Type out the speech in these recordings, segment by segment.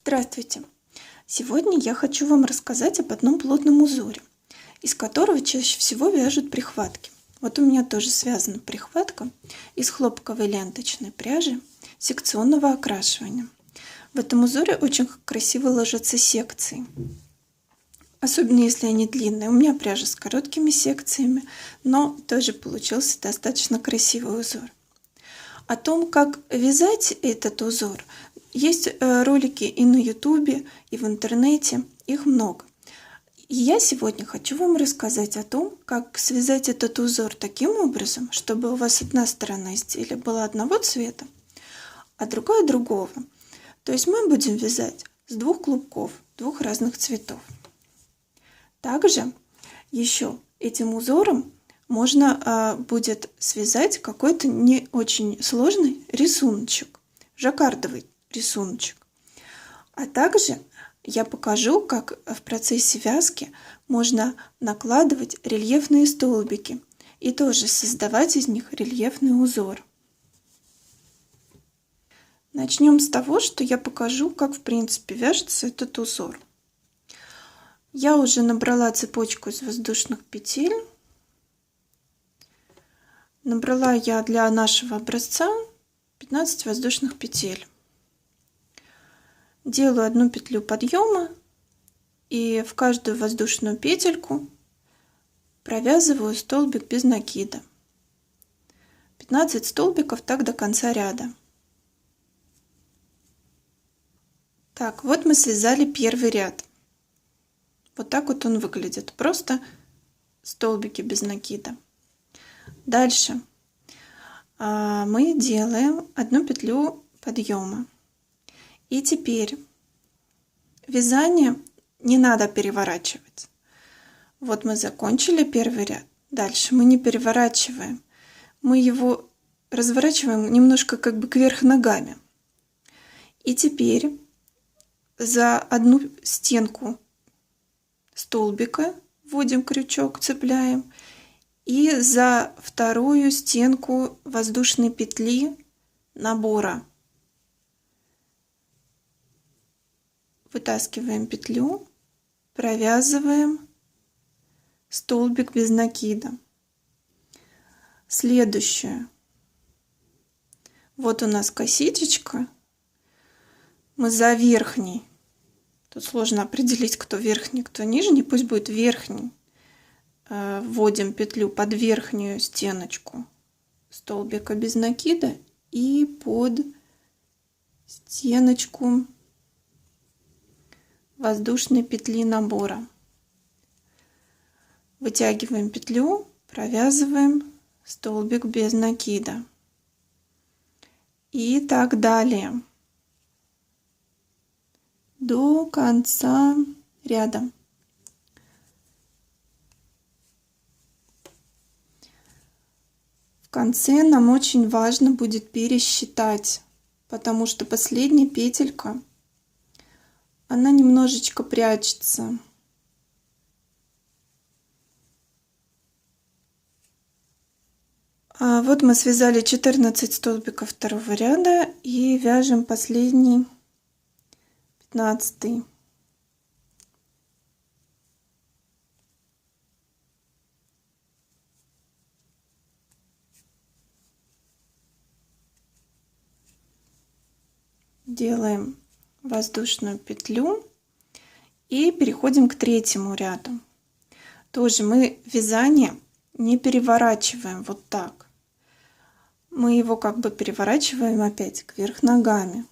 Здравствуйте! Сегодня я хочу вам рассказать об одном плотном узоре, из которого чаще всего вяжут прихватки. Вот у меня тоже связана прихватка из хлопковой ленточной пряжи секционного окрашивания. В этом узоре очень красиво ложатся секции, особенно если они длинные. У меня пряжа с короткими секциями, но тоже получился достаточно красивый узор. О том, как вязать этот узор, есть ролики и на YouTube, и в интернете, их много. И я сегодня хочу вам рассказать о том, как связать этот узор таким образом, чтобы у вас одна сторона изделия была одного цвета, а другая другого. То есть мы будем вязать с двух клубков, двух разных цветов. Также еще этим узором можно будет связать какой-то не очень сложный рисуночек, жаккардовый рисуночек. А также я покажу, как в процессе вязки можно накладывать рельефные столбики и тоже создавать из них рельефный узор. Начнем с того, что я покажу, как в принципе вяжется этот узор. Я уже набрала цепочку из воздушных петель. Набрала я для нашего образца 15 воздушных петель. Делаю одну петлю подъема и в каждую воздушную петельку провязываю столбик без накида. 15 столбиков так до конца ряда. Так, вот мы связали первый ряд. Вот так вот он выглядит. Просто столбики без накида. Дальше мы делаем одну петлю подъема. И теперь вязание не надо переворачивать. Вот мы закончили первый ряд. Дальше мы не переворачиваем. Мы его разворачиваем немножко как бы кверх ногами. И теперь за одну стенку столбика вводим крючок, цепляем. И за вторую стенку воздушной петли набора вытаскиваем петлю, провязываем столбик без накида. Следующее. Вот у нас косичечка. Мы за верхней. Тут сложно определить, кто верхний, кто нижний. Пусть будет верхний. Вводим петлю под верхнюю стеночку столбика без накида и под стеночку воздушной петли набора. Вытягиваем петлю, провязываем столбик без накида. И так далее до конца ряда. В конце нам очень важно будет пересчитать, потому что последняя петелька, она немножечко прячется. Вот мы связали 14 столбиков второго ряда и вяжем последний 15. Делаем воздушную петлю и переходим к третьему ряду. Тоже мы вязание не переворачиваем вот так. Мы его как бы переворачиваем опять кверх ногами.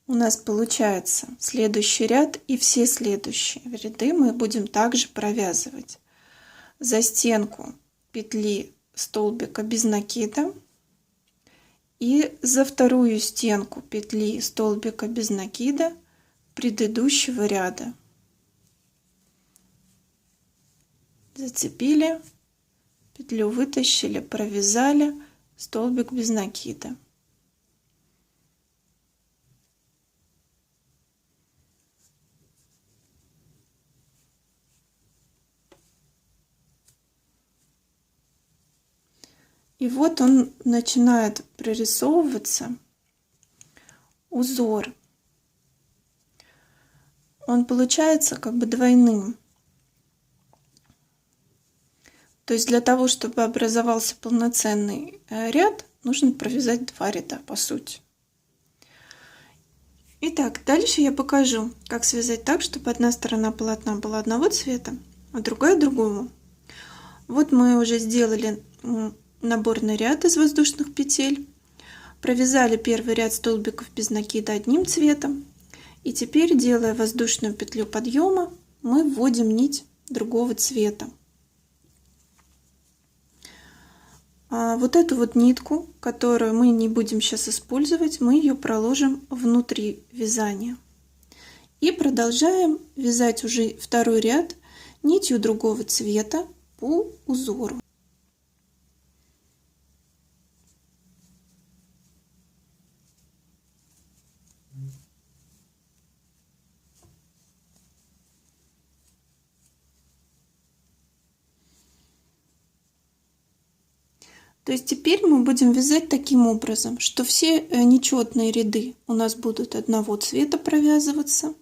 У нас получается следующий ряд и все следующие ряды мы будем также провязывать. За стенку петли столбика без накида. И за вторую стенку петли столбика без накида предыдущего ряда. Зацепили, петлю вытащили, провязали, столбик без накида. И вот он начинает прорисовываться, узор. он получается как бы двойным. То есть для того, чтобы образовался полноценный ряд, нужно провязать 2 ряда, по сути. Итак, дальше я покажу, как связать так, чтобы одна сторона полотна была одного цвета, а другая другого. Вот мы уже сделали наборный ряд из воздушных петель, провязали первый ряд столбиков без накида одним цветом, и теперь, делая воздушную петлю подъема, мы вводим нить другого цвета. Вот эту вот нитку, которую мы не будем сейчас использовать, мы ее проложим внутри вязания. И продолжаем вязать уже второй ряд нитью другого цвета по узору. То есть теперь мы будем вязать таким образом, что все нечетные ряды у нас будут одного цвета провязываться,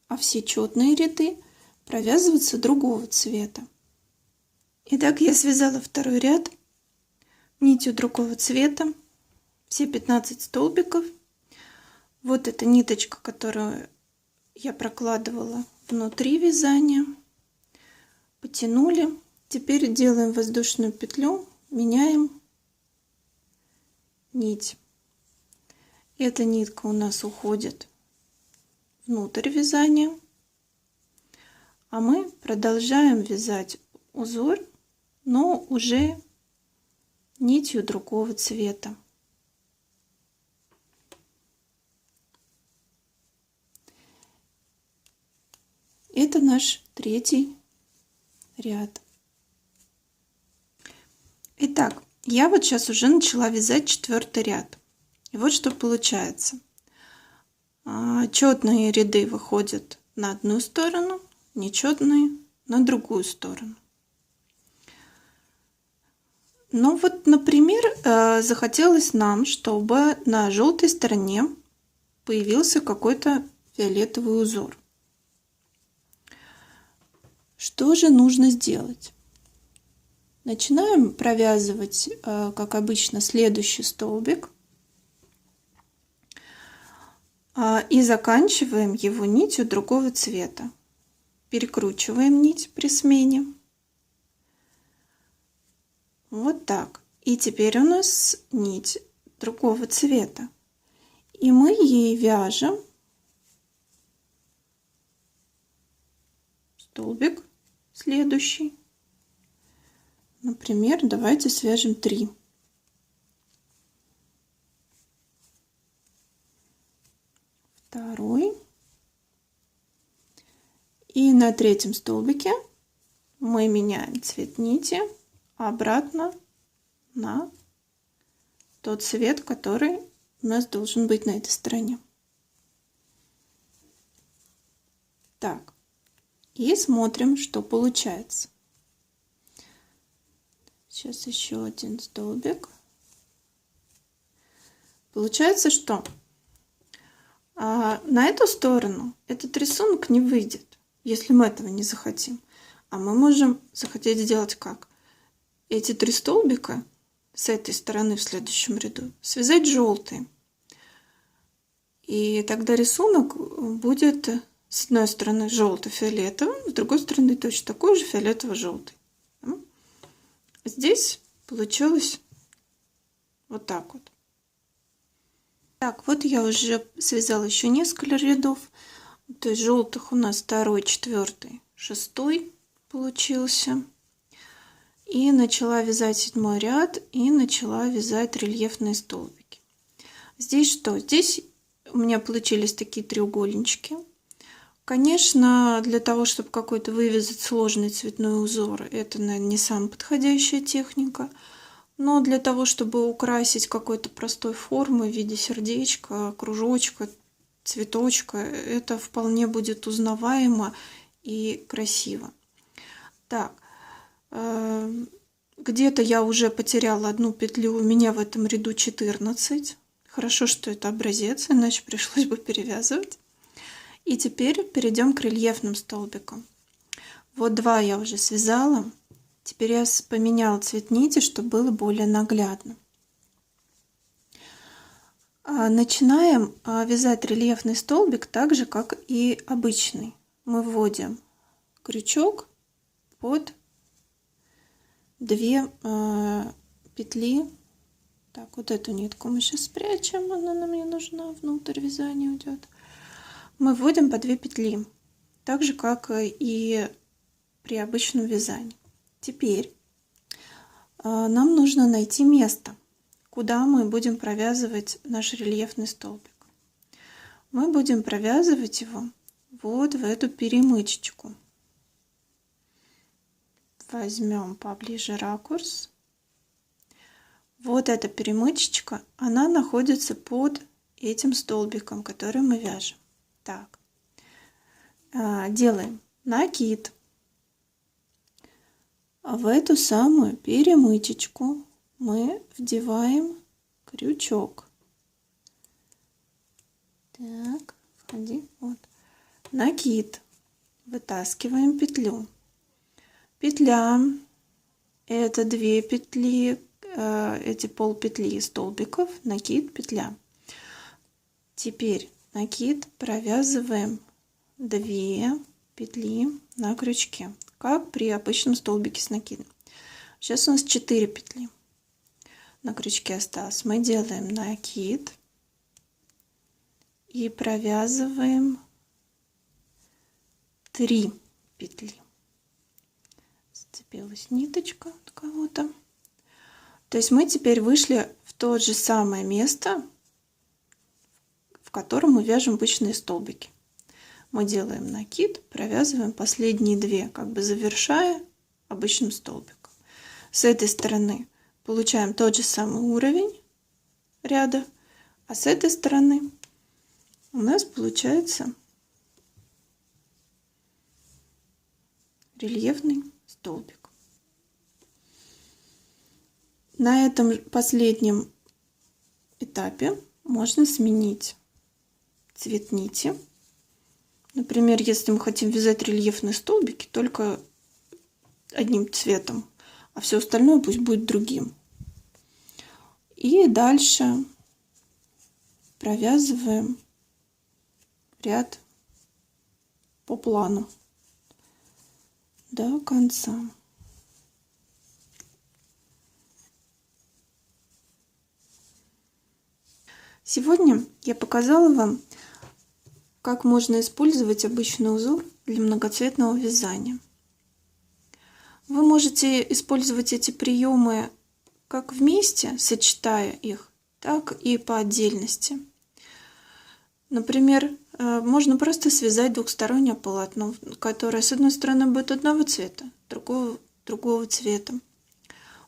а все четные ряды провязываться другого цвета. Итак, я связала второй ряд нитью другого цвета, все 15 столбиков. Вот эта ниточка, которую я прокладывала внутри вязания. Потянули. Теперь делаем воздушную петлю, меняем нить. Эта нитка у нас уходит внутрь вязания, а мы продолжаем вязать узор, но уже нитью другого цвета. Это наш третий ряд. Итак, я вот сейчас уже начала вязать 4-й ряд. И вот что получается. Четные ряды выходят на одну сторону, нечетные на другую сторону. Ну вот, например, захотелось нам, чтобы на желтой стороне появился какой-то фиолетовый узор. Что же нужно сделать? Начинаем провязывать, как обычно, следующий столбик и заканчиваем его нитью другого цвета. Перекручиваем нить при смене. Вот так. И теперь у нас нить другого цвета. И мы ей вяжем столбик следующий. Например, давайте свяжем 3. Второй. И на 3-м столбике мы меняем цвет нити обратно на тот цвет, который у нас должен быть на этой стороне. Так. И смотрим, что получается. Сейчас еще один столбик. Получается, что на эту сторону этот рисунок не выйдет, если мы этого не захотим. А мы можем захотеть сделать как? Эти 3 столбика с этой стороны в следующем ряду связать желтые. И тогда рисунок будет с одной стороны желто-фиолетовым, с другой стороны точно такой же фиолетово-желтый. Здесь получилось вот так вот. Так, вот я уже связала еще несколько рядов. То есть желтых у нас 2, 4, 6 получился. И начала вязать 7-й ряд и начала вязать рельефные столбики. Здесь что? Здесь у меня получились такие треугольнички. Конечно, для того, чтобы какой-то вывязать сложный цветной узор, это, наверное, не самая подходящая техника. Но для того, чтобы украсить какой-то простой формы в виде сердечка, кружочка, цветочка, это вполне будет узнаваемо и красиво. Так, где-то я уже потеряла одну петлю, у меня в этом ряду 14. Хорошо, что это образец, иначе пришлось бы перевязывать. И теперь перейдем к рельефным столбикам. Вот 2 я уже связала. Теперь я поменяла цвет нити, чтобы было более наглядно. Начинаем вязать рельефный столбик так же, как и обычный. Мы вводим крючок под 2 петли. Так, вот эту нитку мы сейчас спрячем, она нам не нужна, внутрь вязания уйдет. Мы вводим по 2 петли, так же, как и при обычном вязании. Теперь нам нужно найти место, куда мы будем провязывать наш рельефный столбик. Мы будем провязывать его вот в эту перемычечку. Возьмем поближе ракурс. Вот эта перемычечка, она находится под этим столбиком, который мы вяжем. Так, делаем накид. В эту самую перемычечку мы вдеваем крючок. Так, входи, вот. Накид. Вытаскиваем петлю. Петля — это 2 петли, эти полпетли столбиков, накид, петля. Теперь накид провязываем 2 петли на крючке, как при обычном столбике с накидом. Сейчас у нас 4 петли на крючке осталось. Мы делаем накид и провязываем 3 петли. Зацепилась ниточка от кого-то. То есть мы теперь вышли в то же самое место, в котором мы вяжем обычные столбики. Мы делаем накид, провязываем последние 2, как бы завершая обычным столбиком. С этой стороны получаем тот же самый уровень ряда, а с этой стороны у нас получается рельефный столбик. На этом последнем этапе можно сменить цвет нити. Например, если мы хотим вязать рельефные столбики только одним цветом, а все остальное пусть будет другим. И дальше провязываем ряд по плану до конца. Сегодня я показала вам, как можно использовать обычный узор для многоцветного вязания. Вы можете использовать эти приемы как вместе, сочетая их, так и по отдельности. Например, можно просто связать двухстороннее полотно, которое с одной стороны будет одного цвета, другого цвета.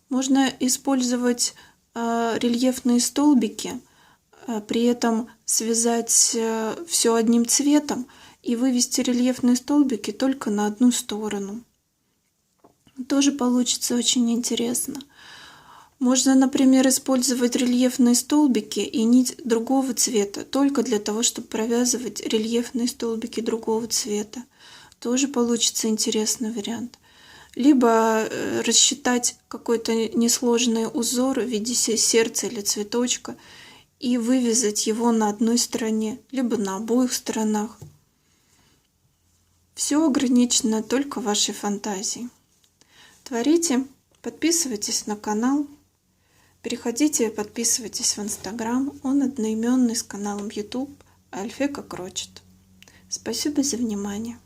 Можно использовать рельефные столбики, при этом связать все одним цветом и вывести рельефные столбики только на одну сторону. Тоже получится очень интересно. Можно, например, использовать рельефные столбики и нить другого цвета, только для того, чтобы провязывать рельефные столбики другого цвета. Тоже получится интересный вариант. Либо рассчитать какой-то несложный узор в виде сердца или цветочка и вывязать его на одной стороне, либо на обоих сторонах. Все ограничено только вашей фантазией. Творите, подписывайтесь на канал, переходите, подписывайтесь в Инстаграм, он одноименный с каналом YouTube Альфека Крочет. Спасибо за внимание.